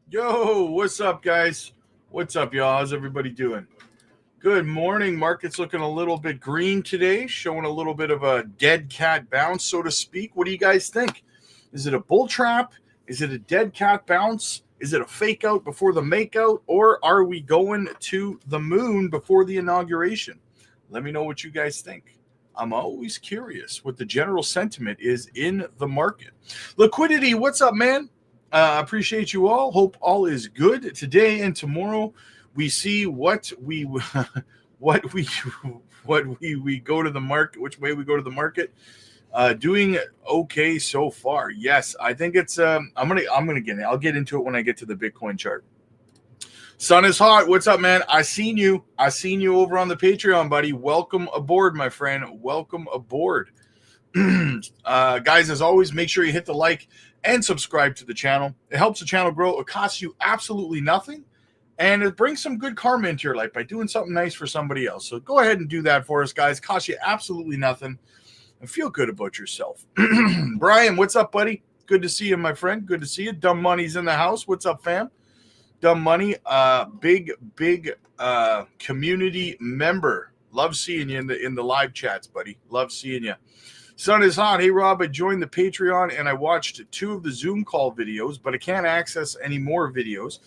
Yo, what's up, guys? What's up, y'all? How's everybody doing? Good morning. Market's looking a little bit green today, showing a little bit of a dead cat bounce, so to speak. What do you guys think? Is it a bull trap? Is it a dead cat bounce? Is it a fake out before the makeout? Or are we going to the moon before the inauguration? Let me know what you guys think. I'm always curious what the general sentiment is in the market. Liquidity, what's up, man? Appreciate you all. Hope all is good today and tomorrow. We see what we what we go to the market, which way we go to the market. Doing okay so far. Yes, I think it's. I'm gonna get it. I'll get into it when I get to the Bitcoin chart. Sun is hot. What's up, man? I seen you over on the Patreon, buddy. Welcome aboard, my friend. Welcome aboard. Guys, as always, make sure you hit the like and subscribe to the channel. It helps the channel grow. It costs you absolutely nothing, and it brings some good karma into your life by doing something nice for somebody else. So go ahead and do that for us, guys. Costs you absolutely nothing, and feel good about yourself. Brian, what's up, buddy? Good to see you, my friend. Good to see you. Dumb Money's in the house. What's up, fam? Dumb Money, big community member. Love seeing you in the live chats, buddy. Love seeing you. Sun is hot. Hey, Rob, I joined the Patreon and I watched 2 of the Zoom call videos, but I can't access any more videos.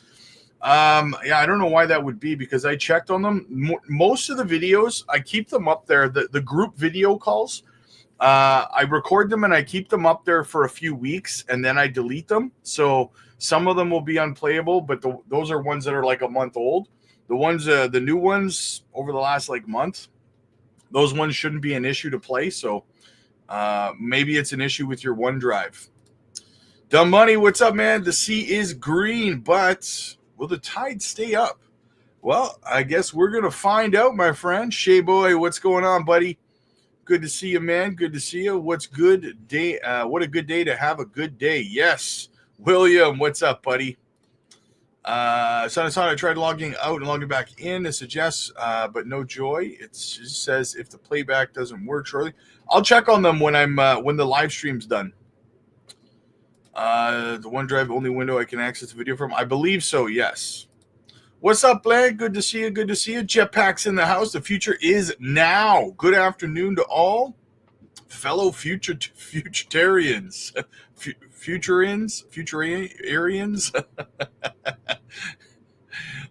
Yeah, I don't know why that would be because I checked on them. Most of the videos, I keep them up there. The group video calls, I record them and I keep them up there for a few weeks and then I delete them. So some of them will be unplayable, but those are ones that are like a month old. The ones, the new ones over the last like month, those ones shouldn't be an issue to play. So maybe it's an issue with your OneDrive. Dumb Money, what's up, man? The sea is green, but will the tide stay up? Well, I guess we're going to find out, my friend. Shea Boy, what's going on, buddy? Good to see you, man. Good to see you. What's good day? What a good day to have a good day. Yes. William, what's up, buddy? Son, I tried logging out and logging back in. It suggests, but no joy. It just says if the playback doesn't work shortly. I'll check on them when when the live stream's done. The OneDrive only window I can access the video from. I believe so. Yes. What's up, Blaine? Good to see you. Good to see you. Jetpack's in the house. The future is now. Good afternoon to all fellow futuritarians. Futurarians.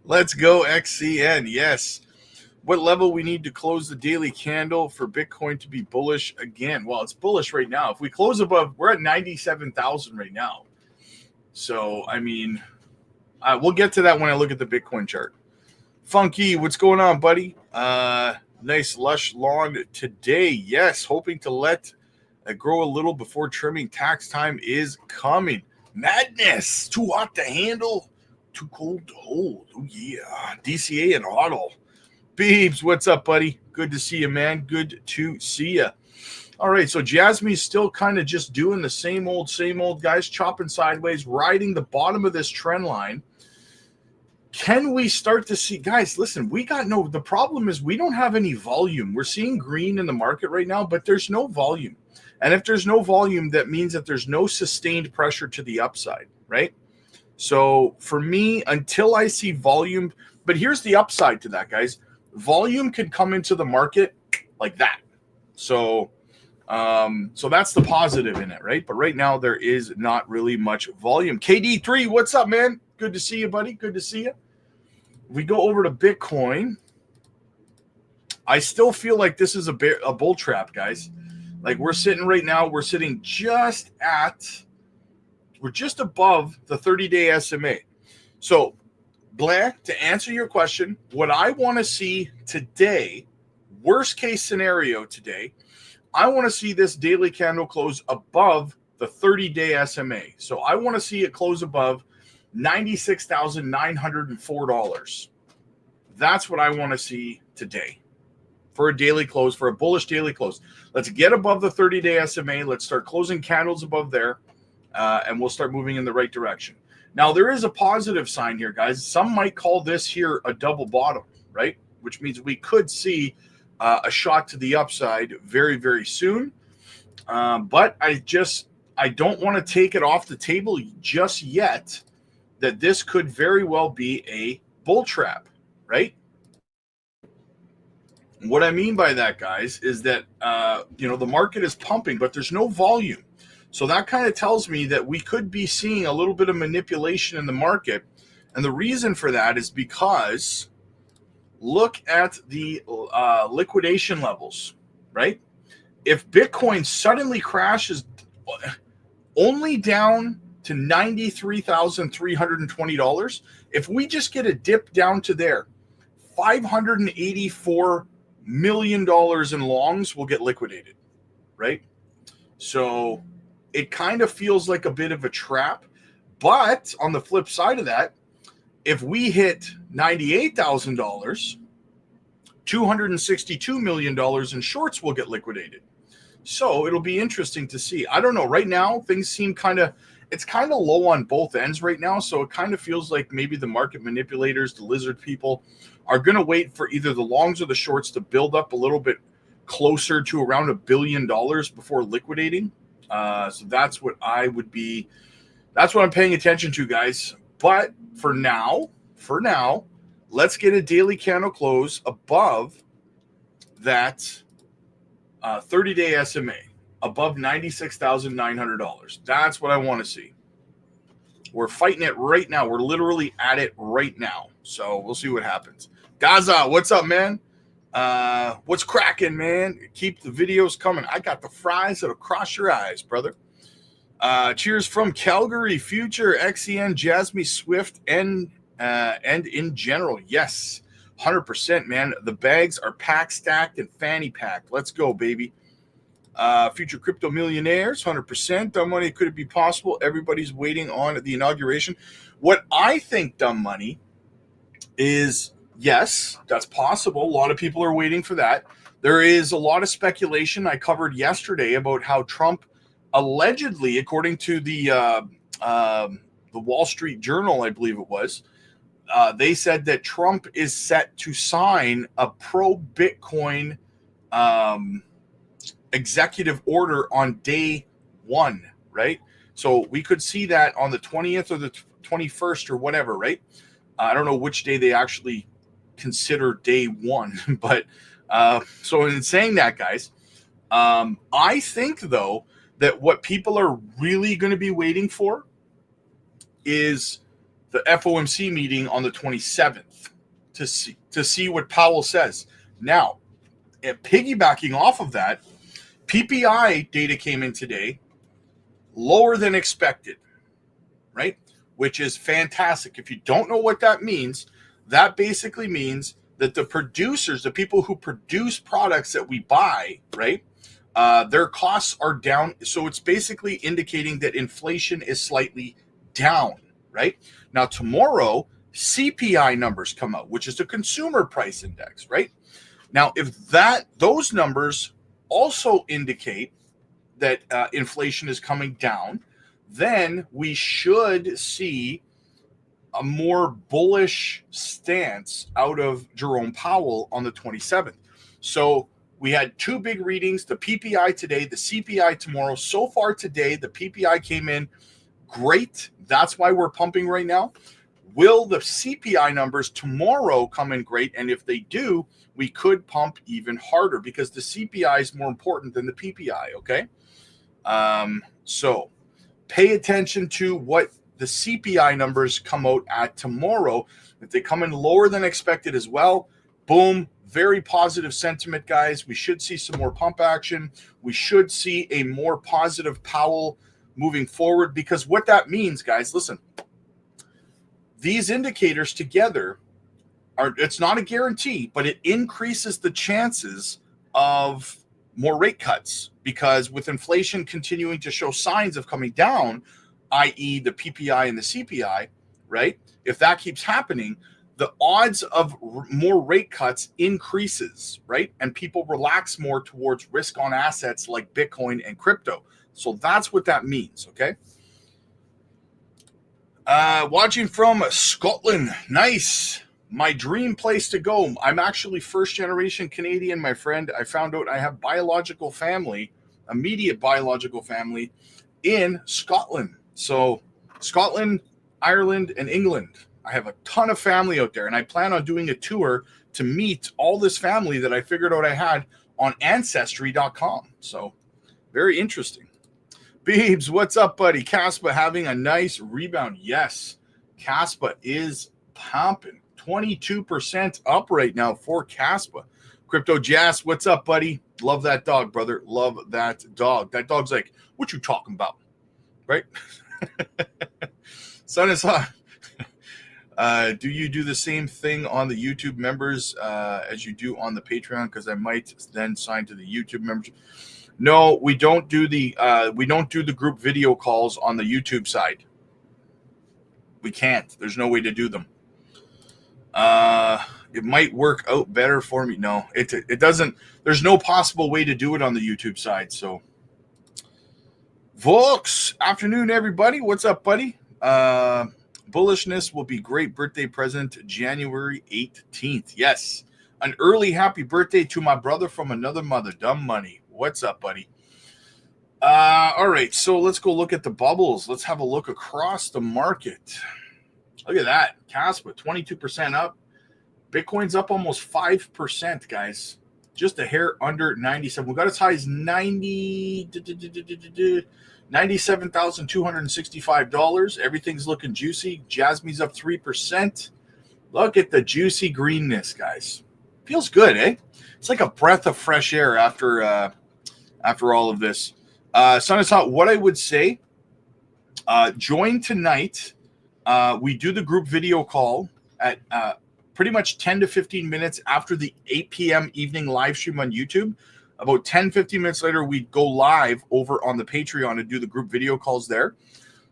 Let's go XCN. Yes. What level we need to close the daily candle for Bitcoin to be bullish again? Well, it's bullish right now. If we close above, we're at 97,000 right now. So, I mean, we'll get to that when I look at the Bitcoin chart. Funky, what's going on, buddy? Nice lush lawn today. Yes, hoping to let it grow a little before trimming. Tax time is coming. Madness. Too hot to handle. Too cold to hold. Oh, yeah. DCA and HODL. Beebs, what's up, buddy? Good to see you, man. Good to see you. All right, so Jasmy's still kind of just doing the same old, guys, chopping sideways, riding the bottom of this trend line. Can we start to see, guys, listen, the problem is we don't have any volume. We're seeing green in the market right now, but there's no volume. And if there's no volume, that means that there's no sustained pressure to the upside, right? So for me, until I see volume, but here's the upside to that, guys. Volume can come into the market like that. So that's the positive in it, right? But right now there is not really much volume. KD3, what's up, man? Good to see you, buddy. Good to see you. We go over to Bitcoin. I still feel like this is a bull trap, guys. Like we're sitting just above the 30-day SMA. So, Blair, to answer your question, what I want to see today, worst case scenario today, I want to see this daily candle close above the 30-day SMA. So I want to see it close above $96,904. That's what I want to see today for a daily close, for a bullish daily close. Let's get above the 30-day SMA. Let's start closing candles above there, and we'll start moving in the right direction. Now, there is a positive sign here, guys. Some might call this here a double bottom, right? Which means we could see a shot to the upside very, very soon. But I don't want to take it off the table just yet that this could very well be a bull trap, right? What I mean by that, guys, is that the market is pumping, but there's no volume. So that kind of tells me that we could be seeing a little bit of manipulation in the market. And the reason for that is because look at the liquidation levels, right? If Bitcoin suddenly crashes only down to $93,320, if we just get a dip down to there, $584 million in longs will get liquidated, right? So it kind of feels like a bit of a trap. But on the flip side of that, if we hit $98,000, $262 million in shorts will get liquidated. So it'll be interesting to see. I don't know. Right now, things seem it's kind of low on both ends right now. So it kind of feels like maybe the market manipulators, the lizard people, are going to wait for either the longs or the shorts to build up a little bit closer to around $1 billion before liquidating. So that's what I'm paying attention to, guys. But for now, let's get a daily candle close above that 30-day SMA, above $96,900. That's what I want to see. We're fighting it right now. We're literally at it right now. So we'll see what happens. Gaza, what's up, man? What's cracking, man? Keep the videos coming. I got the fries that'll cross your eyes, brother. Cheers from Calgary, Future, XEN, Jasmy, Swift, and in general. Yes, 100%, man. The bags are pack stacked and fanny packed. Let's go, baby. Future crypto millionaires, 100%. Dumb money, could it be possible? Everybody's waiting on the inauguration. What I think, dumb money, is yes, that's possible. A lot of people are waiting for that. There is a lot of speculation I covered yesterday about how Trump allegedly, according to the Wall Street Journal, I believe it was, they said that Trump is set to sign a pro-Bitcoin executive order on day one, right? So we could see that on the 20th or the 21st or whatever, right? I don't know which day they actually consider day one, but so in saying that, guys, I think, though, that what people are really going to be waiting for is the FOMC meeting on the 27th to see what Powell says. Now, piggybacking off of that, PPI data came in today lower than expected, right? Which is fantastic. If you don't know what that means, that basically means that the producers, the people who produce products that we buy, right, their costs are down. So it's basically indicating that inflation is slightly down, right? Now, tomorrow, CPI numbers come out, which is the consumer price index, right? Now, if those numbers also indicate that inflation is coming down, then we should see a more bullish stance out of Jerome Powell on the 27th. So we had two big readings, the PPI today, the CPI tomorrow. So far today, the PPI came in great. That's why we're pumping right now. Will the CPI numbers tomorrow come in great? And if they do, we could pump even harder because the CPI is more important than the PPI, okay? So pay attention to what the CPI numbers come out at tomorrow. If they come in lower than expected as well, boom, very positive sentiment, guys. We should see some more pump action. We should see a more positive Powell moving forward, because what that means, guys, listen, these indicators together it's not a guarantee, but it increases the chances of more rate cuts, because with inflation continuing to show signs of coming down, i.e. the PPI and the CPI, right? If that keeps happening, the odds of more rate cuts increases, right? And people relax more towards risk on assets like Bitcoin and crypto. So that's what that means, okay? Watching from Scotland. Nice. My dream place to go. I'm actually first generation Canadian, my friend. I found out I have biological family, immediate biological family in Scotland. So Scotland, Ireland, and England. I have a ton of family out there, and I plan on doing a tour to meet all this family that I figured out I had on Ancestry.com. So very interesting. Beebs, what's up, buddy? KASPA having a nice rebound. Yes, KASPA is pumping. 22% up right now for KASPA. Crypto Jazz, what's up, buddy? Love that dog, brother. Love that dog. That dog's like, what you talking about? Right? Sun is hot. Do you do the same thing on the YouTube members as you do on the Patreon? Because I might then sign to the YouTube membership. No, we don't do the group video calls on the YouTube side. We can't. There's no way to do them. It might work out better for me. No, it doesn't. There's no possible way to do it on the YouTube side. So, Volks, afternoon, everybody. What's up, buddy? Bullishness will be great birthday present January 18th. Yes, an early happy birthday to my brother from another mother, Dumb Money. What's up, buddy? All right, so let's go look at the bubbles. Let's have a look across the market. Look at that. KASPA, 22% up. Bitcoin's up almost 5%, guys. Just a hair under 97. We got as high as $97,265. Everything's looking juicy. Jasmy's up 3%. Look at the juicy greenness, guys. Feels good, eh? It's like a breath of fresh air after all of this. Sun is hot. What I would say, join tonight. We do the group video call at pretty much 10 to 15 minutes after the 8 p.m. evening live stream on YouTube. About 10, 15 minutes later, we go live over on the Patreon and do the group video calls there.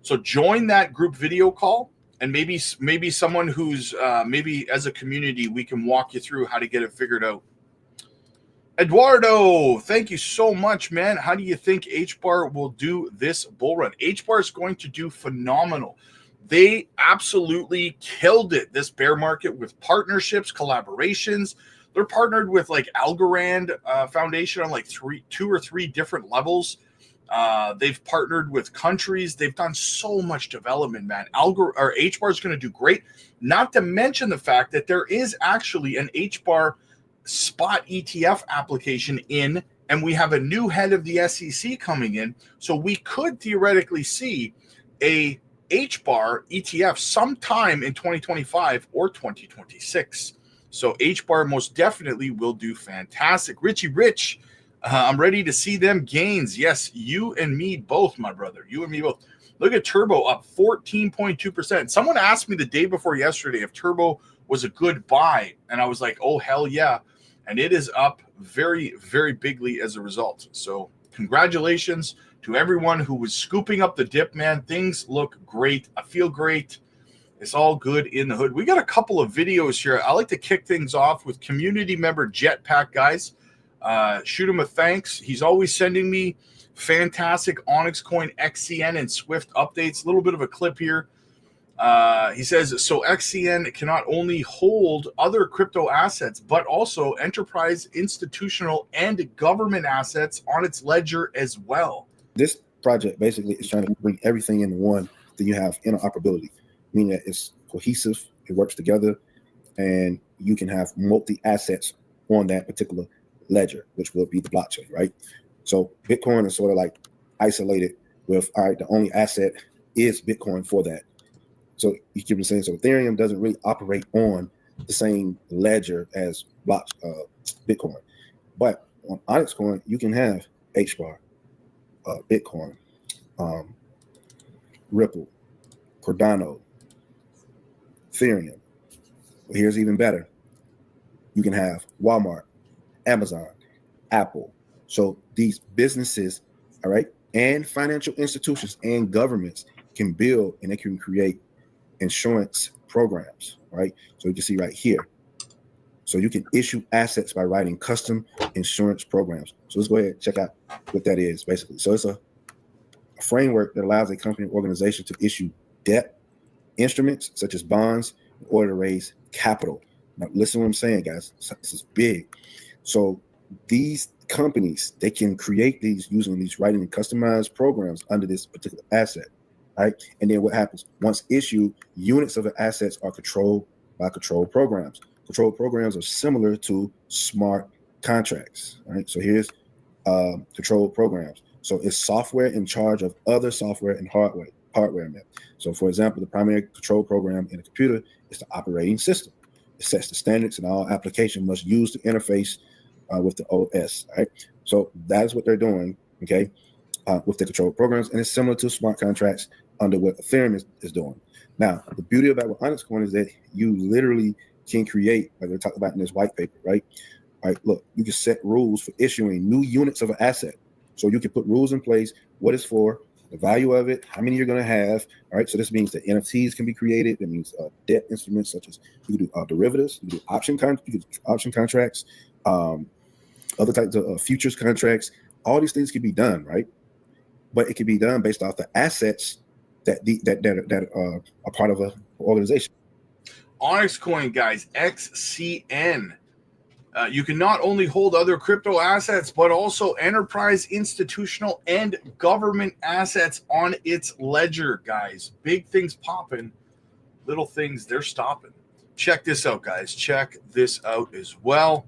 So join that group video call, and maybe someone who's maybe as a community, we can walk you through how to get it figured out. Eduardo, thank you so much, man. How do you think HBAR will do this bull run? HBAR is going to do phenomenal. They absolutely killed it this bear market with partnerships, collaborations. They're partnered with like Algorand Foundation on like 2 or 3 different levels. They've partnered with countries. They've done so much development, man. HBAR is going to do great. Not to mention the fact that there is actually an HBAR spot ETF application in, and we have a new head of the SEC coming in. So we could theoretically see a HBAR ETF sometime in 2025 or 2026. So HBAR most definitely will do fantastic. Richie Rich, I'm ready to see them gains. Yes, you and me both, my brother. You and me both. Look at Turbo up 14.2%. Someone asked me the day before yesterday if Turbo was a good buy, and I was like, oh, hell yeah. And it is up very, very bigly as a result. So congratulations to everyone who was scooping up the dip, man. Things look great. I feel great. It's all good in the hood. We got a couple of videos here. I like to kick things off with community member Jetpack, guys. Shoot him a thanks. He's always sending me fantastic Onyx Coin, XCN, and Swift updates. A little bit of a clip here. He says, so XCN can not only hold other crypto assets, but also enterprise, institutional, and government assets on its ledger as well. This project basically is trying to bring everything into one. Then you have interoperability, meaning that it's cohesive, it works together, and you can have multi-assets on that particular ledger, which will be the blockchain, right? So Bitcoin is sort of like isolated with, all right, the only asset is Bitcoin for that. So you keep saying, so Ethereum doesn't really operate on the same ledger as Bitcoin. But on Onyx Coin, you can have HBAR, Bitcoin, Ripple, Cardano, Ethereum. Well, here's even better. You can have Walmart, Amazon, Apple. So these businesses, all right, and financial institutions and governments can build and they can create insurance programs, right? So you can see right here. So you can issue assets by writing custom insurance programs. So let's go ahead and check out what that is basically. So it's a framework that allows a company or organization to issue debt instruments such as bonds in order to raise capital. Now listen to what I'm saying, guys. This is big. So these companies, they can create these using these writing and customized programs under this particular asset. right? And then what happens? Once issued, units of the assets are controlled by control programs. Control programs are similar to smart contracts, right? So here's control programs. So it's software in charge of other software and hardware. So for example, the primary control program in a computer is the operating system. It sets the standards and all applications must use to interface with the OS, right? So that is what they're doing, okay, with the control programs. And it's similar to smart contracts under what Ethereum is doing. Now, the beauty about with Onyx Coin is that you literally can create, like we talked about in this white paper, right? All right, look, you can set rules for issuing new units of an asset. So you can put rules in place, what it's for, the value of it, how many you're going to have. All right, so this means that NFTs can be created. It means debt instruments such as you can do derivatives, you can do option contracts, other types of futures contracts. All these things can be done, right? But it can be done based off the assets that are part of an organization. Onyx Coin, guys, XCN. You can not only hold other crypto assets, but also enterprise, institutional, and government assets on its ledger, guys. Big things popping, little things, they're stopping. Check this out, guys. Check this out as well.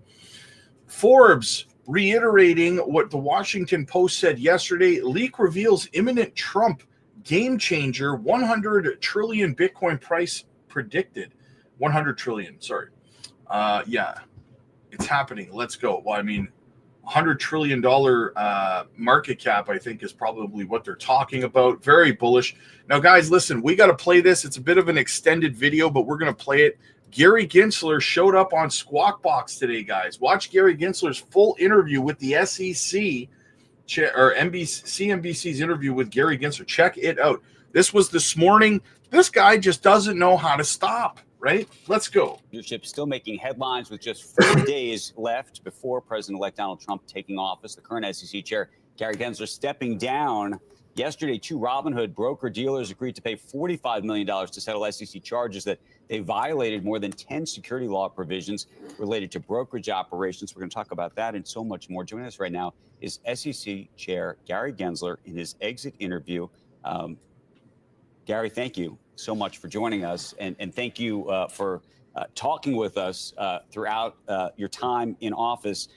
Forbes reiterating what the Washington Post said yesterday. Leak reveals imminent Trump game changer, 100 trillion Bitcoin price predicted. 100 trillion, sorry. Yeah. It's happening. Let's go. Well, I mean, $100 trillion market cap, I think, is probably what they're talking about. Very bullish. Now, guys, listen, we got to play this. It's a bit of an extended video, but we're going to play it. Gary Gensler showed up on Squawk Box today, guys. Watch Gary Gensler's full interview with the SEC or CNBC's interview with Gary Gensler. Check it out. This was this morning. This guy just doesn't know how to stop. Right? Let's go. Leadership still making headlines with just 4 days left before President-elect Donald Trump taking office. The current SEC chair, Gary Gensler, stepping down. Yesterday, 2 Robinhood broker-dealers agreed to pay $45 million to settle SEC charges that they violated more than 10 security law provisions related to brokerage operations. We're going to talk about that and so much more. Joining us right now is SEC Chair Gary Gensler in his exit interview. Gary, thank you so much for joining us, and thank you for talking with us throughout your time in office.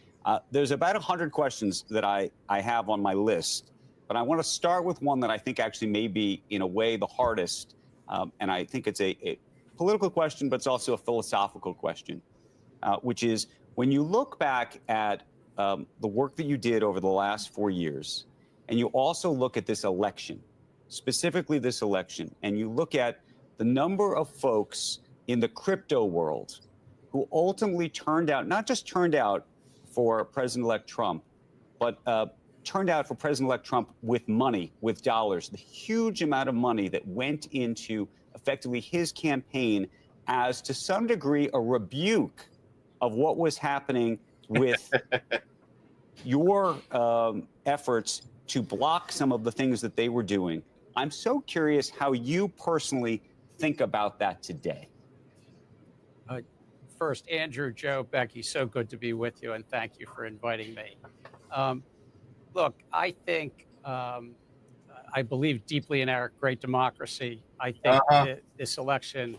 There's about 100 questions that I have on my list, but I want to start with one that I think actually may be, in a way, the hardest, and I think it's a political question, but it's also a philosophical question, which is, when you look back at the work that you did over the last 4 years, and you also look at this election, specifically this election, and you look at the number of folks in the crypto world who ultimately not just turned out for President-elect Trump, but turned out for President-elect Trump with money, with dollars, the huge amount of money that went into effectively his campaign as, to some degree, a rebuke of what was happening with your efforts to block some of the things that they were doing. I'm so curious how you personally think about that today. First, Andrew, Joe, Becky, so good to be with you, and thank you for inviting me. Look, I think I believe deeply in our great democracy. I think that this election,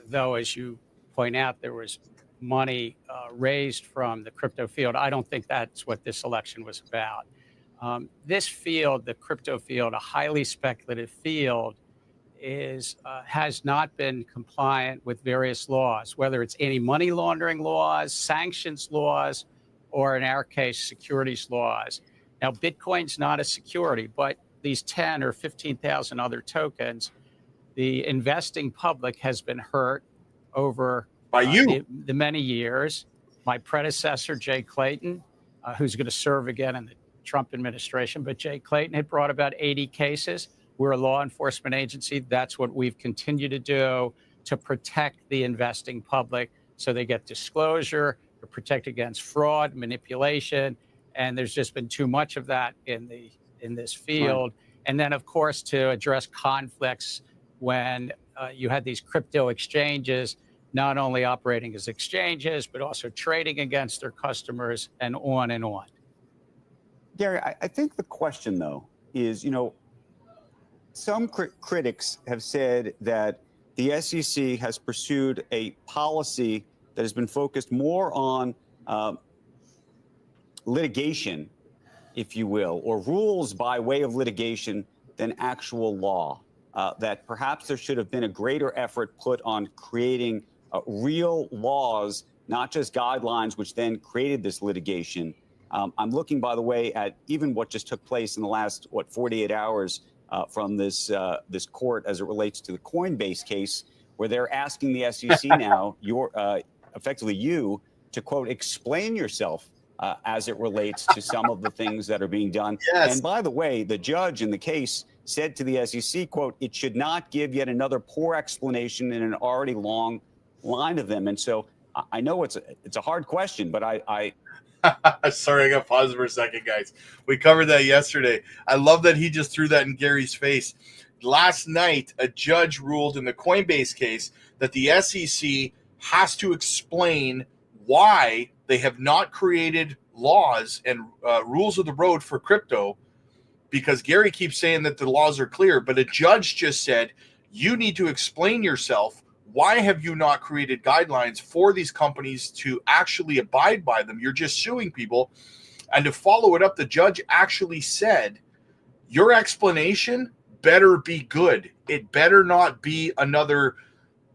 though, as you point out, there was money raised from the crypto field. I don't think that's what this election was about. This field, the crypto field, a highly speculative field, has not been compliant with various laws, whether it's anti-money laundering laws, sanctions laws, or in our case, securities laws. Now, Bitcoin's not a security, but these 10 or 15,000 other tokens, the investing public has been hurt over by you the many years. My predecessor, Jay Clayton, who's going to serve again in the Trump administration, but Jay Clayton had brought about 80 cases. We're a law enforcement agency. That's what we've continued to do to protect the investing public so they get disclosure, to protect against fraud, manipulation, and there's just been too much of that in this field. Right. And then, of course, to address conflicts when you had these crypto exchanges not only operating as exchanges, but also trading against their customers, and on and on. Gary, I think the question, though, is, some critics have said that the SEC has pursued a policy that has been focused more on litigation, if you will, or rules by way of litigation than actual law. That perhaps there should have been a greater effort put on creating real laws, not just guidelines, which then created this litigation. I'm looking, by the way, at even what just took place in the last, 48 hours from this court as it relates to the Coinbase case, where they're asking the SEC now, effectively you, to, quote, explain yourself as it relates to some of the things that are being done. Yes. And by the way, the judge in the case said to the SEC, quote, it should not give yet another poor explanation in an already long line of them. And so I know it's a hard question, but I Sorry, I got paused for a second, guys. We covered that yesterday. I love that he just threw that in Gary's face. Last night, a judge ruled in the Coinbase case that the SEC has to explain why they have not created laws and rules of the road for crypto, because Gary keeps saying that the laws are clear, but a judge just said, you need to explain yourself. Why have you not created guidelines for these companies to actually abide by them? You're just suing people. And to follow it up, the judge actually said, your explanation better be good. It better not be another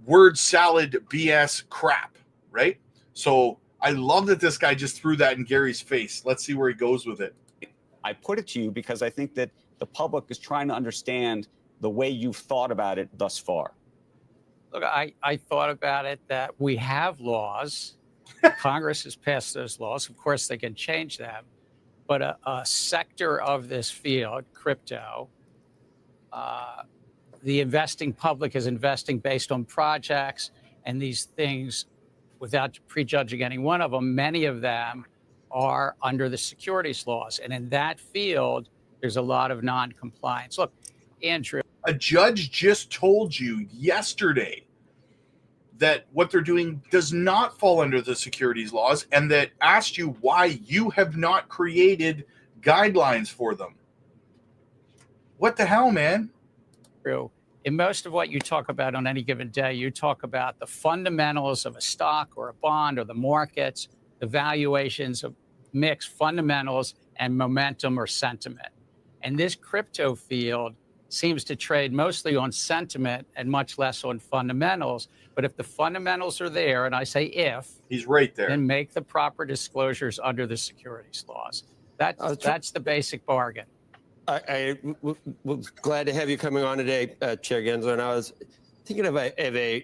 word salad BS crap, right? So I love that this guy just threw that in Gary's face. Let's see where he goes with it. I put it to you because I think that the public is trying to understand the way you've thought about it thus far. Look, I thought about it that we have laws. Congress has passed those laws. Of course, they can change them. But a sector of this field, crypto, the investing public is investing based on projects and these things without prejudging any one of them. Many of them are under the securities laws. And in that field, there's a lot of non-compliance. Look, Andrew. A judge just told you yesterday that what they're doing does not fall under the securities laws, and that asked you why you have not created guidelines for them. What the hell, man? In most of what you talk about on any given day, you talk about the fundamentals of a stock or a bond or the markets, the valuations of mixed fundamentals and momentum or sentiment. And this crypto field seems to trade mostly on sentiment and much less on fundamentals. But if the fundamentals are there, and I say if, he's right there, then make the proper disclosures under the securities laws. That's the basic bargain. I was glad to have you coming on today, Chair Gensler, and I was thinking of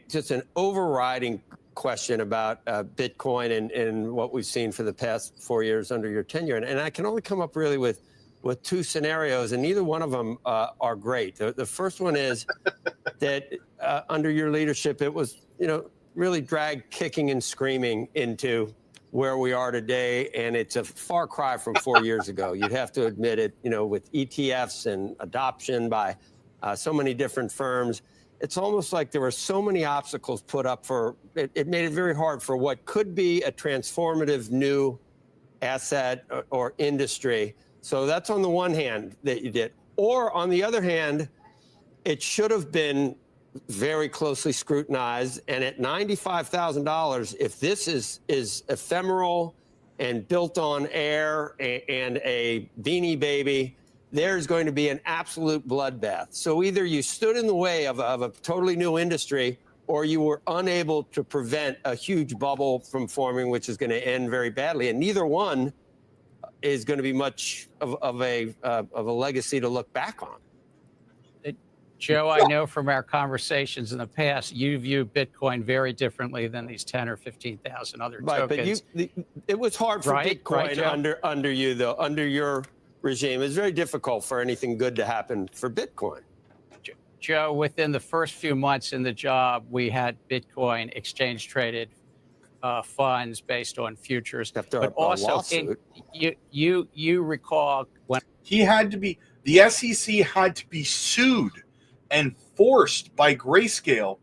just an overriding question about Bitcoin and what we've seen for the past 4 years under your tenure. And I can only come up really with two scenarios, and neither one of them are great. The first one is that under your leadership, it was, really dragged kicking and screaming into where we are today, and it's a far cry from 4 years ago. You'd have to admit it, with ETFs and adoption by so many different firms. It's almost like there were so many obstacles put up for it. It made it very hard for what could be a transformative new asset or industry. So that's on the one hand that you did. Or on the other hand, it should have been very closely scrutinized. And at $95,000, if this is ephemeral and built on air and a beanie baby, there's going to be an absolute bloodbath. So either you stood in the way of a totally new industry, or you were unable to prevent a huge bubble from forming, which is going to end very badly. And neither one is going to be much of a legacy to look back on. Joe, I know from our conversations in the past, you view Bitcoin very differently than these 10 or 15,000 other tokens. But it was hard for Bitcoin under you, though, under your regime. It's very difficult for anything good to happen for Bitcoin. Joe, within the first few months in the job, we had Bitcoin exchange traded funds based on futures. But also, you recall when the SEC had to be sued and forced by Grayscale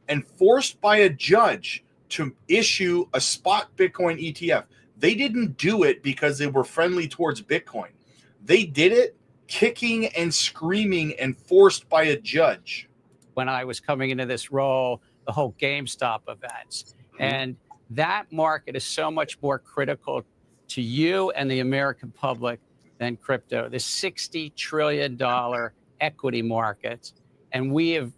and forced by a judge to issue a spot Bitcoin ETF. They didn't do it because they were friendly towards Bitcoin. They did it kicking and screaming and forced by a judge. When I was coming into this role, the whole GameStop events. And that market is so much more critical to you and the American public than crypto. The $60 trillion equity market. And we have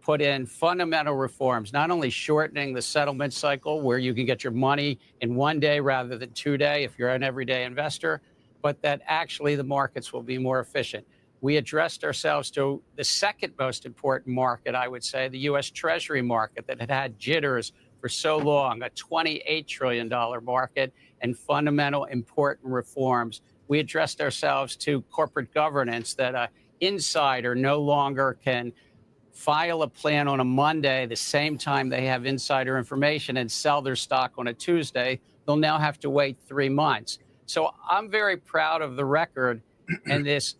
put in fundamental reforms, not only shortening the settlement cycle where you can get your money in 1 day rather than 2 days if you're an everyday investor, but that actually the markets will be more efficient. We addressed ourselves to the second most important market, I would say, the U.S. Treasury market that had had jitters for so long, a $28 trillion market, and fundamental important reforms. We addressed ourselves to corporate governance, that an insider no longer can file a plan on a Monday the same time they have insider information and sell their stock on a Tuesday. They'll now have to wait 3 months. So I'm very proud of the record and this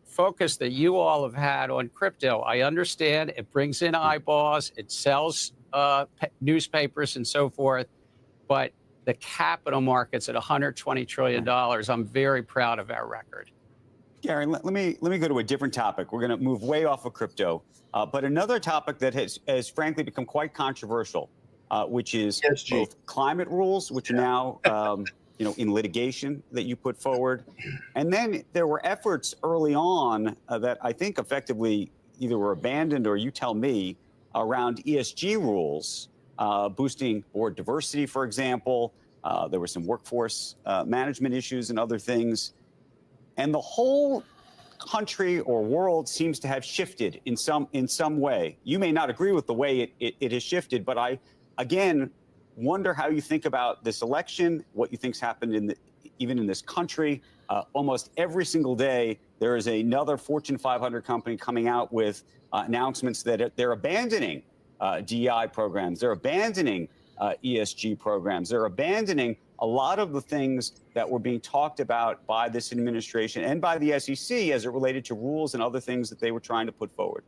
focus that you all have had on crypto. I understand it brings in eyeballs, it sells newspapers and so forth, but the capital markets at $120 trillion, I'm very proud of our record. Gary, let me go to a different topic. We're going to move way off of crypto, but another topic that has frankly become quite controversial, which is both climate rules, which are now in litigation that you put forward, and then there were efforts early on that I think effectively either were abandoned or you tell me around ESG rules, boosting board diversity, for example. There were some workforce management issues and other things. And the whole country or world seems to have shifted in some way. You may not agree with the way it has shifted, but I, again, wonder how you think about this election, what you think's happened even in this country. Almost every single day, there is another Fortune 500 company coming out with announcements that they're abandoning DEI programs, they're abandoning ESG programs, they're abandoning a lot of the things that were being talked about by this administration and by the SEC as it related to rules and other things that they were trying to put forward.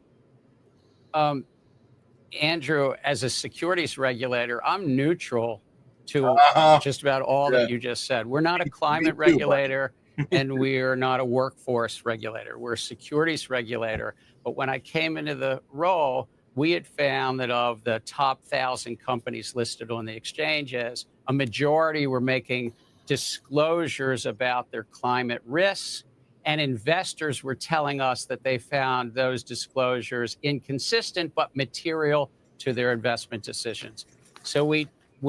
Andrew, as a securities regulator, I'm neutral to just about all that you just said. We're not a climate regulator and we're not a workforce regulator. We're a securities regulator. But when I came into the role, we had found that of the top 1,000 companies listed on the exchanges, a majority were making disclosures about their climate risks, and investors were telling us that they found those disclosures inconsistent but material to their investment decisions. So we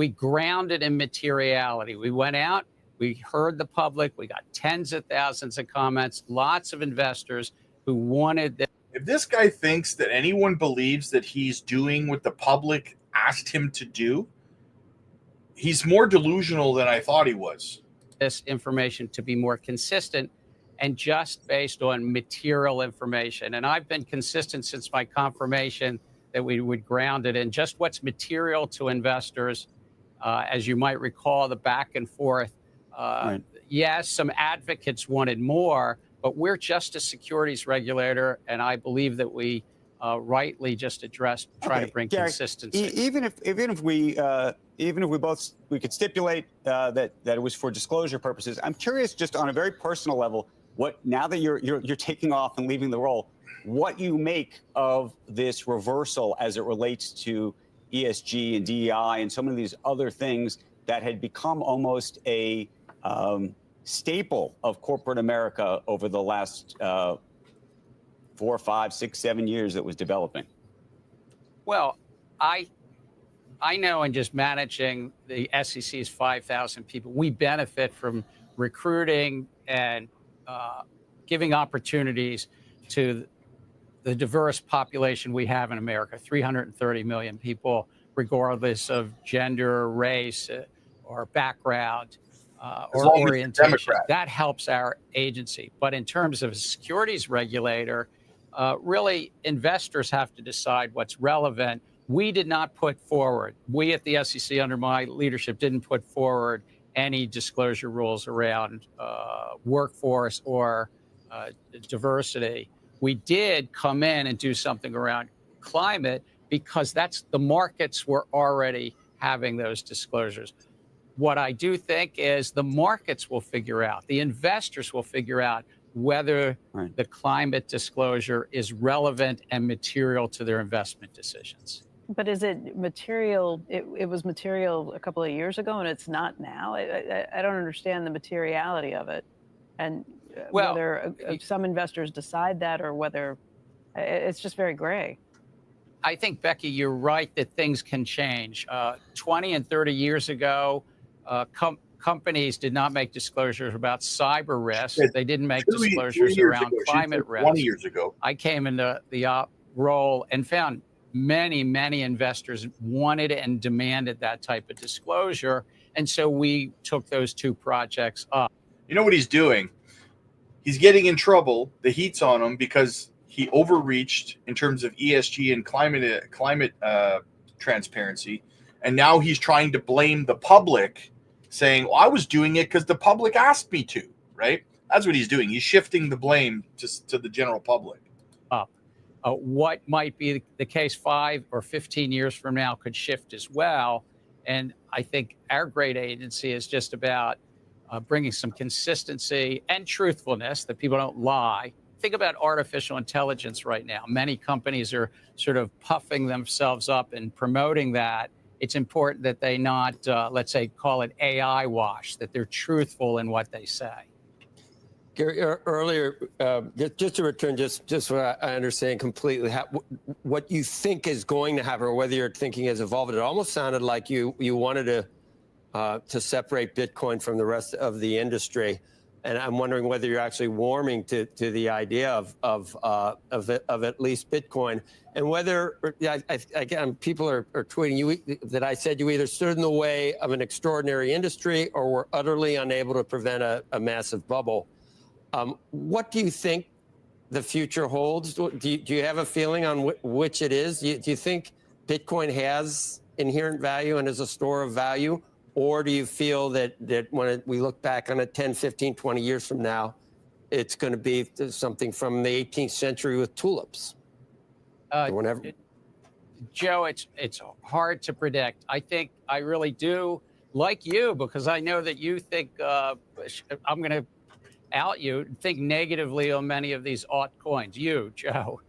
grounded in materiality. We went out, we heard the public, we got tens of thousands of comments, lots of investors who wanted that. If this guy thinks that anyone believes that he's doing what the public asked him to do, he's more delusional than I thought he was. This information to be more consistent and just based on material information. And I've been consistent since my confirmation that we would ground it in just what's material to investors. As you might recall, the back and forth. Right. Yes, some advocates wanted more, but we're just a securities regulator, and I believe that we rightly just addressed, try to bring Gary, consistency. Even if we could stipulate that it was for disclosure purposes, I'm curious, just on a very personal level, what now that you're taking off and leaving the role, what you make of this reversal as it relates to ESG and DEI and some of these other things that had become almost a staple of corporate America over the last 4, 5, 6, 7 years that was developing? Well, I know in just managing the SEC's 5,000 people, we benefit from recruiting and giving opportunities to the diverse population we have in America, 330 million people, regardless of gender, race, or background. Or orientation. That helps our agency. But in terms of a securities regulator, really investors have to decide what's relevant. We did not put forward, we at the SEC under my leadership didn't put forward any disclosure rules around workforce or diversity. We did come in and do something around climate because the markets were already having those disclosures. What I do think is the markets will figure out, the investors will figure out whether Right. the climate disclosure is relevant and material to their investment decisions. But is it material? It was material a couple of years ago, and it's not now. I don't understand the materiality of it, and Well, whether some investors decide that or whether it's just very gray. I think, Becky, you're right that things can change. 20 and 30 years ago, companies did not make disclosures about cyber risk. They didn't make disclosures around climate risk. 20 years ago. I came into the role and found many investors wanted and demanded that type of disclosure. And so we took those two projects up. You know what he's doing? He's getting in trouble. The heat's on him because he overreached in terms of ESG and climate transparency. And now he's trying to blame the public, saying, well, I was doing it because the public asked me to, right? That's what he's doing. He's shifting the blame to the general public. Up. What might be the case 5 or 15 years from now could shift as well. And I think our great agency is just about bringing some consistency and truthfulness, that people don't lie. Think about artificial intelligence right now. Many companies are sort of puffing themselves up and promoting that. It's important that they not, let's say, call it AI wash, that they're truthful in what they say. Gary, earlier, just to return, just so I understand completely what you think is going to happen, or whether your thinking has evolved. It almost sounded like you wanted to separate Bitcoin from the rest of the industry, and I'm wondering whether you're actually warming to the idea of at least Bitcoin, and whether again people are tweeting you that I said you either stood in the way of an extraordinary industry or were utterly unable to prevent a massive bubble. What do you think the future holds? Do you have a feeling on which it is? Do you think Bitcoin has inherent value and is a store of value? Or do you feel that when we look back on it 10, 15, 20 years from now, it's going to be something from the 18th century with tulips? Whenever. Joe, it's hard to predict. I think I really do like you, because I know that you think I'm going to out you think negatively on many of these altcoins, you, Joe.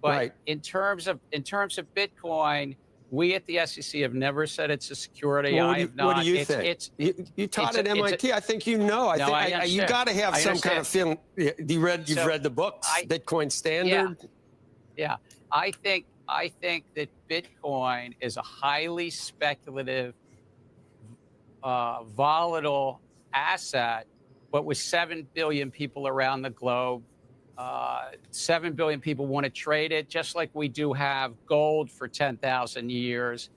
But right. in terms of Bitcoin, we at the SEC have never said it's a security. Well, I have not. What do you think? You taught at MIT. I think you know. I think you got to have some kind of feeling. You've read the books, Bitcoin Standard. Yeah. I think that Bitcoin is a highly speculative, volatile asset. But with 7 billion people around the globe, 7 billion people want to trade it, just like we do have gold for 10,000 years.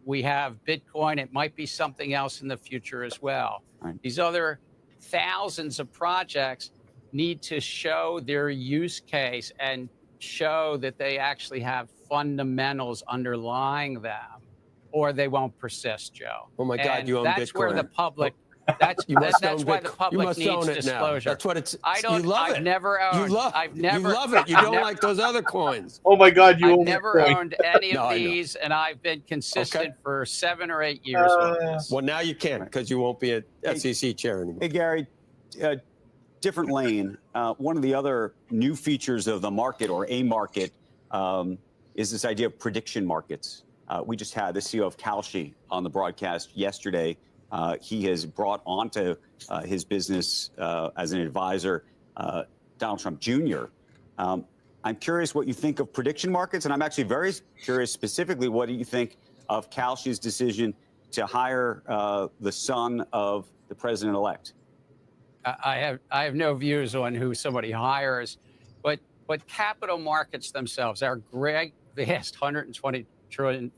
We have Bitcoin. It might be something else in the future as well. Right. These other thousands of projects need to show their use case and show that they actually have fundamentals underlying them, or they won't persist, Joe. Oh, my God, you own Bitcoin. That's where the public... That's why the public needs disclosure. That's what it's. I don't. You love I've it. never owned. You love. I've never. You love it. You don't like those other coins. Oh my God, you I've own never Bitcoin. owned any of these, and I've been consistent for 7 or 8 years with this. Well, now you can't, because you won't be a SEC chair anymore. Hey, Gary, different lane. One of the other new features of the market, or a market, is this idea of prediction markets. We just had the CEO of Kalshi on the broadcast yesterday. He has brought onto his business as an advisor Donald Trump Jr. I'm curious what you think of prediction markets, and I'm actually very curious specifically what do you think of Kalshi's decision to hire the son of the president-elect? I have no views on who somebody hires, but capital markets themselves, our great vast $120 trillion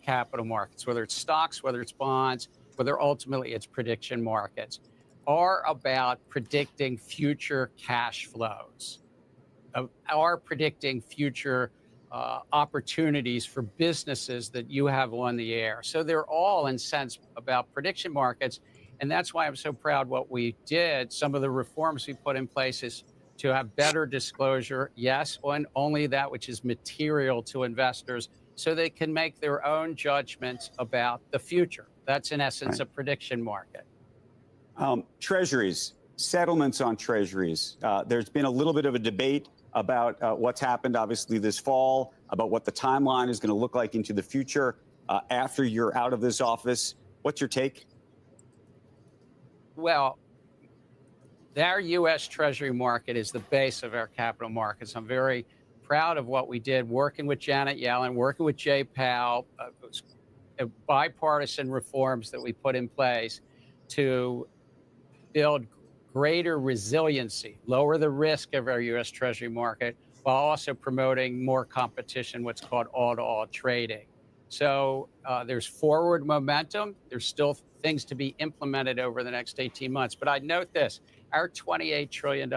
capital markets, whether it's stocks, whether it's bonds, whether ultimately it's prediction markets, are about predicting future cash flows, are predicting future opportunities for businesses that you have on the air. So they're all, in sense, about prediction markets. And that's why I'm so proud what we did. Some of the reforms we put in place is to have better disclosure, yes, on only that which is material to investors, so they can make their own judgments about the future. That's in essence a prediction market. Treasuries. settlements on treasuries. There's been a little bit of a debate about what's happened, obviously, this fall, about what the timeline is going to look like into the future after you're out of this office. What's your take? Well, our U.S. Treasury market is the base of our capital markets. I'm very proud of what we did working with Janet Yellen, working with Jay Powell, bipartisan reforms that we put in place to build greater resiliency, lower the risk of our U.S. Treasury market, while also promoting more competition, what's called all-to-all trading. So there's forward momentum. There's still things to be implemented over the next 18 months. But I'd note this, our $28 trillion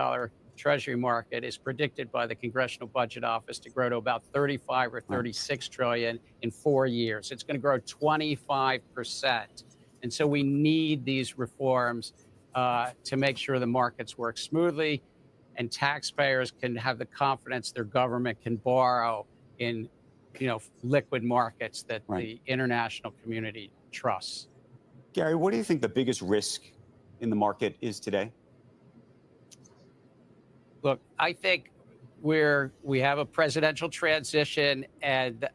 Treasury market is predicted by the Congressional Budget Office to grow to about 35 or 36 trillion in 4 years. It's going to grow 25%. And so we need these reforms to make sure the markets work smoothly and taxpayers can have the confidence their government can borrow in liquid markets that the international community trusts. Gary, what do you think the biggest risk in the market is today? Look, I think we have a presidential transition and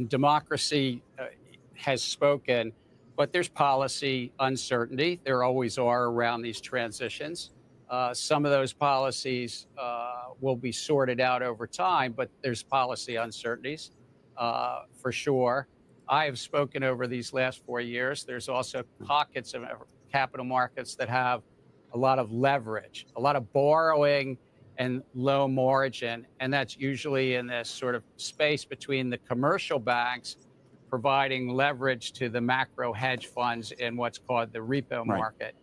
democracy has spoken, but there's policy uncertainty. There always are around these transitions. Some of those policies will be sorted out over time, but there's policy uncertainties for sure. I have spoken over these last 4 years. There's also pockets of capital markets that have a lot of leverage, a lot of borrowing and low margin. And that's usually in this sort of space between the commercial banks providing leverage to the macro hedge funds in what's called the repo market.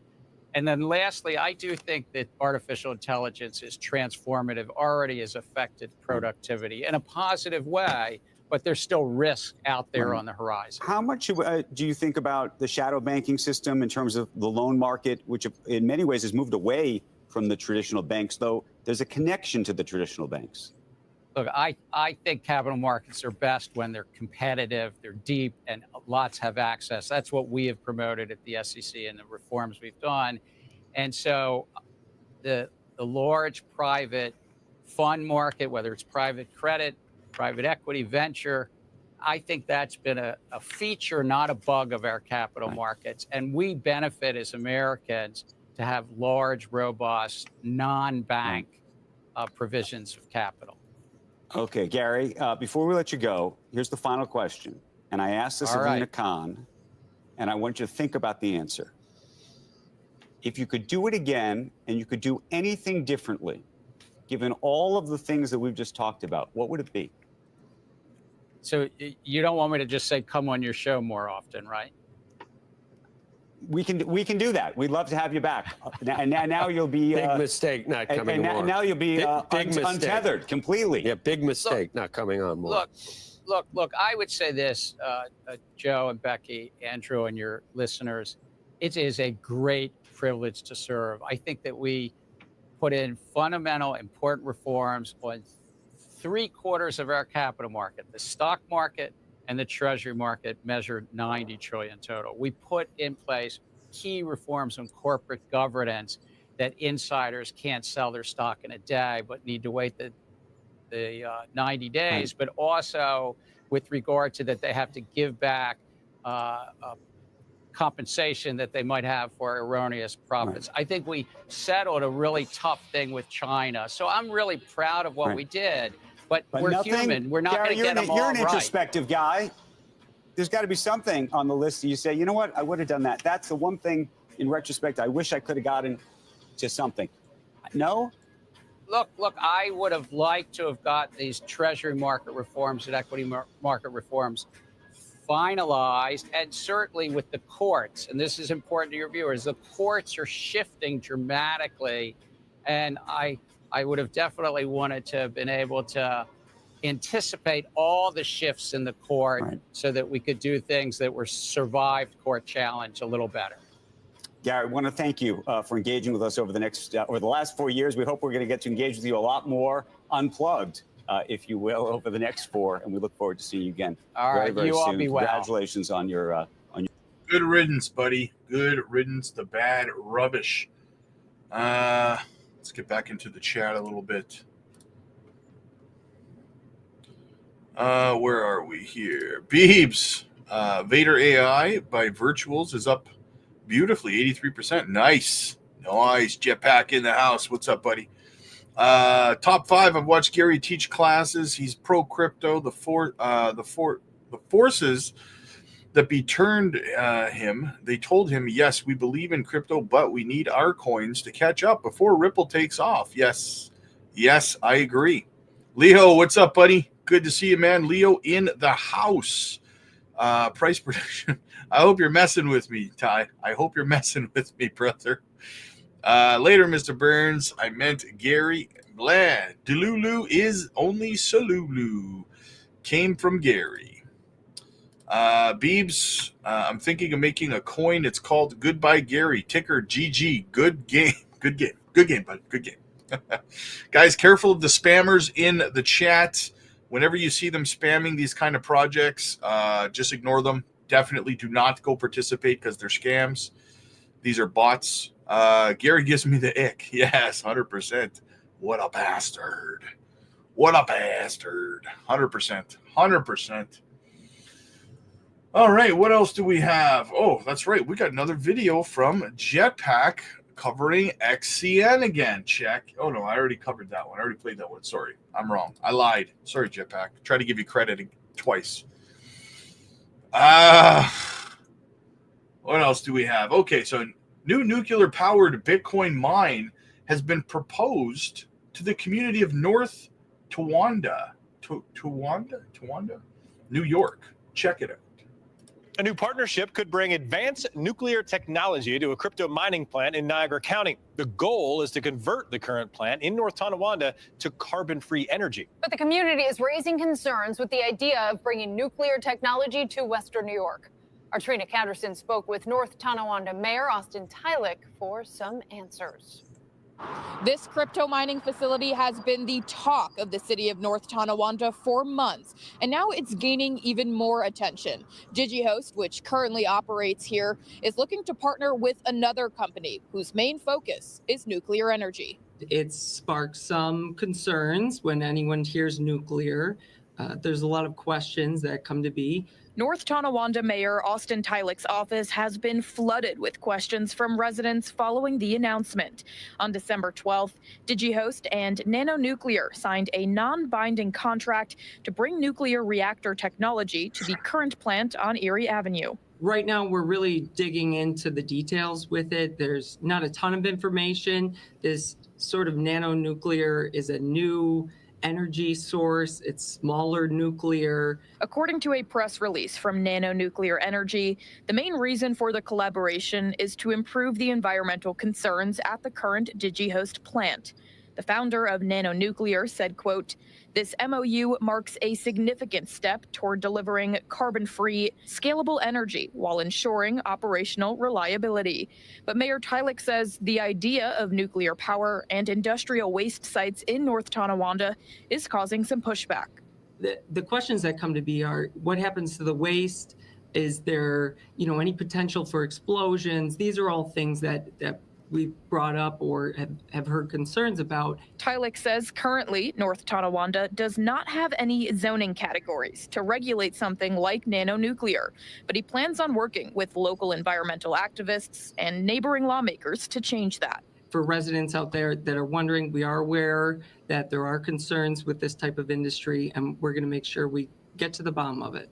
And then lastly, I do think that artificial intelligence is transformative, already has affected productivity in a positive way, but there's still risk out there on the horizon. How much do you think about the shadow banking system in terms of the loan market, which in many ways has moved away from the traditional banks, though there's a connection to the traditional banks? Look, I think capital markets are best when they're competitive, they're deep, and lots have access. That's what we have promoted at the SEC and the reforms we've done. And so the large private fund market, whether it's private credit, private equity, venture, I think that's been a feature, not a bug of our capital markets. And we benefit as Americans to have large, robust, non-bank provisions of capital. Okay, Gary, before we let you go, here's the final question. And I asked this of Lena Khan, and I want you to think about the answer. If you could do it again and you could do anything differently, given all of the things that we've just talked about, what would it be? So you don't want me to just say, come on your show more often, right? We can do that. We'd love to have you back. And now you'll be big mistake not coming on. Now you'll be untethered completely. Yeah, big mistake not coming on more. Look. I would say this, Joe and Becky, Andrew, and your listeners. It is a great privilege to serve. I think that we put in fundamental, important reforms on 3/4 of our capital market, the stock market, and the Treasury market measured 90 trillion total. We put in place key reforms on corporate governance that insiders can't sell their stock in a day, but need to wait the 90 days, but also with regard to that they have to give back compensation that they might have for erroneous profits. I think we settled a really tough thing with China. So I'm really proud of what we did. But we're human. We're not going to get them all right. You're an introspective guy. There's got to be something on the list that you say, you know what, I would have done that. That's the one thing in retrospect I wish I could have gotten to something. No? Look, I would have liked to have got these Treasury market reforms and equity market reforms finalized, and certainly with the courts, and this is important to your viewers, the courts are shifting dramatically, and I would have definitely wanted to have been able to anticipate all the shifts in the court so that we could do things that were survived court challenge a little better. Gary, I want to thank you for engaging with us over the last 4 years. We hope we're going to get to engage with you a lot more unplugged, if you will, over the next 4, and we look forward to seeing you again. All right, very you all soon. be well. Congratulations on your Good riddance, buddy. Good riddance to bad rubbish. Let's get back into the chat a little bit. Where are we here? Beebs, Vader AI by Virtuals is up beautifully, 83%. Nice. Jetpack in the house. What's up, buddy? Top 5. I've watched Gary teach classes. He's pro crypto. The forces that beturned him. They told him, yes, we believe in crypto, but we need our coins to catch up before Ripple takes off. Yes, I agree. Leo, what's up, buddy? Good to see you, man. Leo in the house. Price prediction. I hope you're messing with me, Ty. I hope you're messing with me, brother. Later, Mr. Burns. I meant Gary. Blah. Delulu is only Salulu. Came from Gary. Beebs, I'm thinking of making a coin. It's called Goodbye Gary. Ticker GG. Good game. Good game. Good game, bud. Good game. Guys, careful of the spammers in the chat. Whenever you see them spamming these kind of projects, just ignore them. Definitely do not go participate because they're scams. These are bots. Gary gives me the ick. Yes, 100%. What a bastard. What a bastard. 100%. 100%. All right, what else do we have? Oh, that's right. We got another video from Jetpack covering XCN again. Check. Oh, no, I already covered that one. I already played that one. Sorry, I'm wrong. I lied. Sorry, Jetpack. Try to give you credit twice. What else do we have? Okay, so new nuclear-powered Bitcoin mine has been proposed to the community of North Towanda, New York. Check it out. A new partnership could bring advanced nuclear technology to a crypto mining plant in Niagara County. The goal is to convert the current plant in North Tonawanda to carbon-free energy. But the community is raising concerns with the idea of bringing nuclear technology to Western New York. Our Trina Catterson spoke with North Tonawanda Mayor Austin Tylick for some answers. This crypto mining facility has been the talk of the city of North Tonawanda for months, and now it's gaining even more attention. DigiHost, which currently operates here, is looking to partner with another company whose main focus is nuclear energy. It sparked some concerns when anyone hears nuclear. There's a lot of questions that come to be. North Tonawanda Mayor Austin Tylick's office has been flooded with questions from residents following the announcement. On December 12th, DigiHost and Nano Nuclear signed a non-binding contract to bring nuclear reactor technology to the current plant on Erie Avenue. Right now, we're really digging into the details with it. There's not a ton of information. This sort of nano nuclear is a new energy source. It's smaller nuclear. According to a press release from Nano Nuclear Energy, the main reason for the collaboration is to improve the environmental concerns at the current DigiHost plant. The founder of Nano Nuclear said, quote, "This MOU marks a significant step toward delivering carbon-free, scalable energy while ensuring operational reliability." But Mayor Tylick says the idea of nuclear power and industrial waste sites in North Tonawanda is causing some pushback. The questions that come to be are, what happens to the waste? Is there, any potential for explosions? These are all things that we've brought up or have heard concerns about. Tylick says currently North Tonawanda does not have any zoning categories to regulate something like nano nuclear, but he plans on working with local environmental activists and neighboring lawmakers to change that. For residents out there that are wondering, we are aware that there are concerns with this type of industry, and we're going to make sure we get to the bottom of it.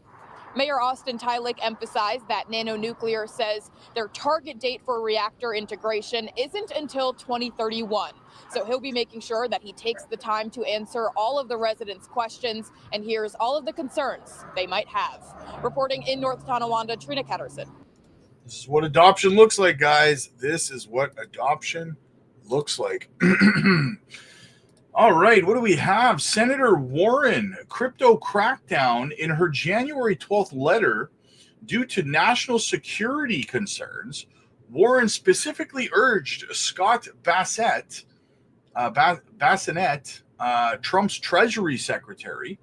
Mayor Austin Tylick emphasized that Nano Nuclear says their target date for reactor integration isn't until 2031. So he'll be making sure that he takes the time to answer all of the residents' questions and hears all of the concerns they might have. Reporting in North Tonawanda, Trina Catterson. This is what adoption looks like, guys. This is what adoption looks like. All right, what do we have? Senator Warren, crypto crackdown in her January 12th letter due to national security concerns. Warren specifically urged Scott Bassett, Trump's Treasury Secretary,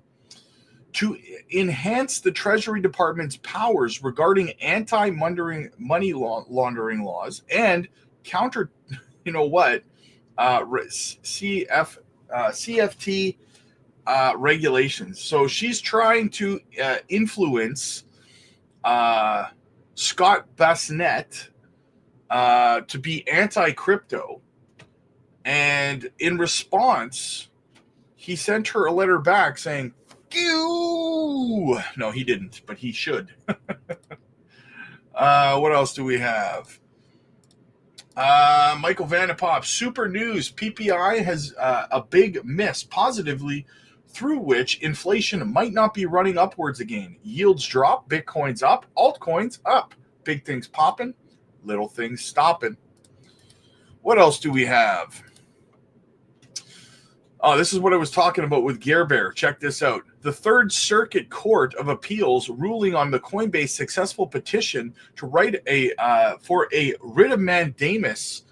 to enhance the Treasury Department's powers regarding anti-money laundering laws and counter you know what, CFT regulations. So she's trying to influence Scott Bassett to be anti-crypto. And in response, he sent her a letter back saying, "Ew." No, he didn't, but he should. What else do we have? Michael Vanderpop, super news. PPI has a big miss positively, through which inflation might not be running upwards again. Yields drop, Bitcoin's up, altcoins up. Big things popping, little things stopping. What else do we have? Oh, this is what I was talking about with Gare Bear. Check this out. The Third Circuit Court of Appeals ruling on the Coinbase successful petition to write for a writ of mandamus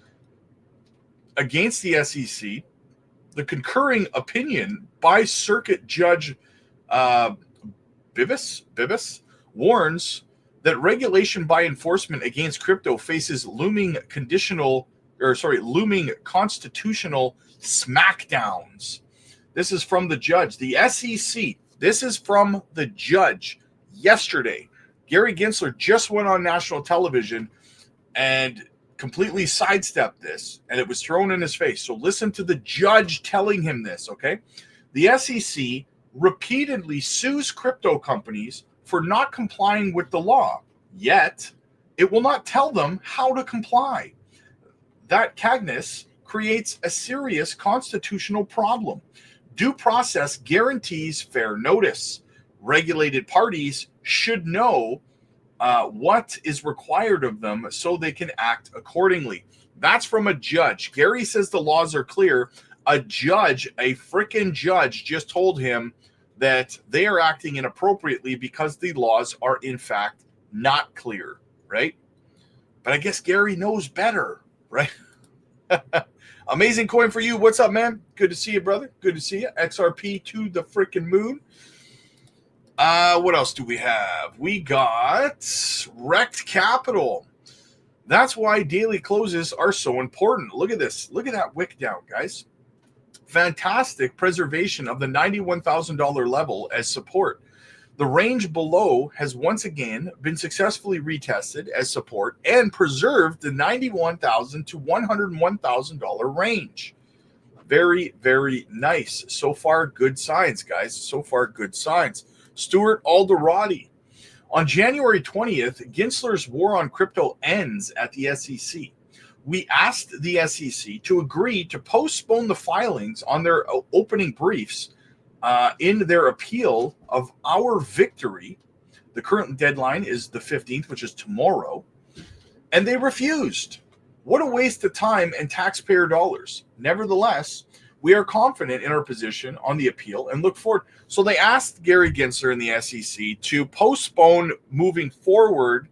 against the SEC. The concurring opinion by Circuit Judge Bibas warns that regulation by enforcement against crypto faces looming constitutional smackdowns. This is from the judge. The SEC, this is from the judge yesterday. Gary Gensler just went on national television and completely sidestepped this, and it was thrown in his face. So listen to the judge telling him this, okay? The SEC repeatedly sues crypto companies for not complying with the law, yet it will not tell them how to comply. That cagness creates a serious constitutional problem. Due process guarantees fair notice. Regulated parties should know what is required of them so they can act accordingly. That's from a judge. Gary says the laws are clear. A judge, a freaking judge, just told him that they are acting inappropriately because the laws are in fact not clear, right? But I guess Gary knows better, right? Amazing coin for you. What's up, man? Good to see you, brother. Good to see you. XRP to the freaking moon. What else do we have? We got Wrecked Capital. That's why daily closes are so important. Look at this. Look at that wick down, guys. Fantastic preservation of the $91,000 level as support. The range below has once again been successfully retested as support and preserved the $91,000 to $101,000 range. Very, very nice. So far, good signs, guys. So far, good signs. Stuart Alderati. On January 20th, Gensler's war on crypto ends at the SEC. We asked the SEC to agree to postpone the filings on their opening briefs in their appeal of our victory. The current deadline is the 15th, which is tomorrow. And they refused. What a waste of time and taxpayer dollars. Nevertheless, we are confident in our position on the appeal and look forward. So they asked Gary Gensler and the SEC to postpone moving forward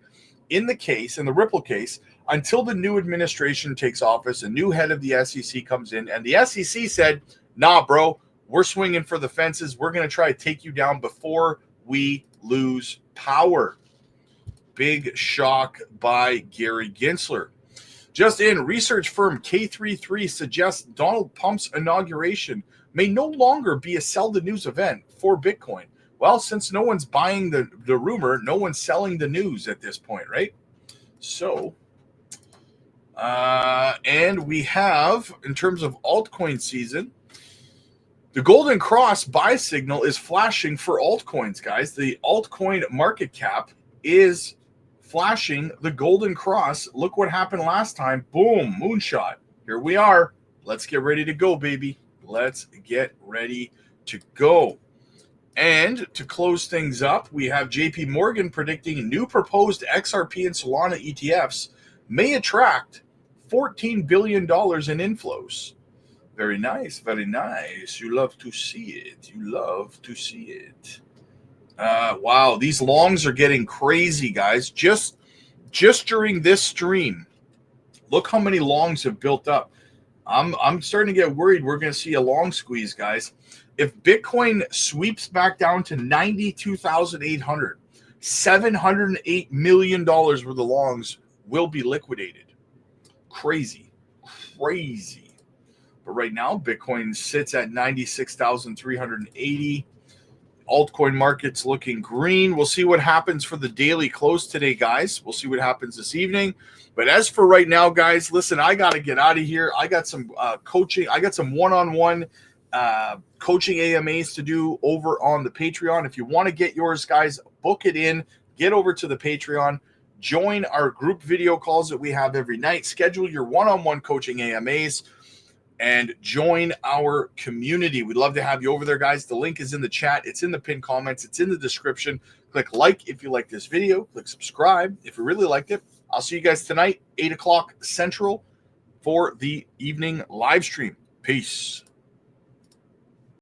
in the case, in the Ripple case, until the new administration takes office, a new head of the SEC comes in, and the SEC said, nah, bro, we're swinging for the fences. We're going to try to take you down before we lose power. Big shock by Gary Gensler. Just in, research firm K33 suggests Donald Trump's inauguration may no longer be a sell the news event for Bitcoin. Well, since no one's buying the rumor, no one's selling the news at this point, right? So, and we have, in terms of altcoin season, the Golden Cross buy signal is flashing for altcoins, guys. The altcoin market cap is flashing the Golden Cross. Look what happened last time. Boom, moonshot. Here we are. Let's get ready to go, baby. Let's get ready to go. And to close things up, we have JP Morgan predicting new proposed XRP and Solana ETFs may attract $14 billion in inflows. Very nice, very nice. You love to see it. You love to see it. Wow, these longs are getting crazy, guys. Just during this stream, look how many longs have built up. I'm starting to get worried we're going to see a long squeeze, guys. If Bitcoin sweeps back down to 92,800, $708 million worth of longs will be liquidated. Crazy. crazy. But right now, Bitcoin sits at 96,380. Altcoin market's looking green. We'll see what happens for the daily close today, guys. We'll see what happens this evening. But as for right now, guys, listen, I got to get out of here. I got some coaching. I got some one-on-one coaching AMAs to do over on the Patreon. If you want to get yours, guys, book it in. Get over to the Patreon. Join our group video calls that we have every night. Schedule your one-on-one coaching AMAs. And join our community. We'd love to have you over there, guys. The link is in the chat. It's in the pinned comments. It's in the description. Click like if you like this video. Click subscribe if you really liked it. I'll see you guys tonight, 8 o'clock Central, for the evening live stream. Peace.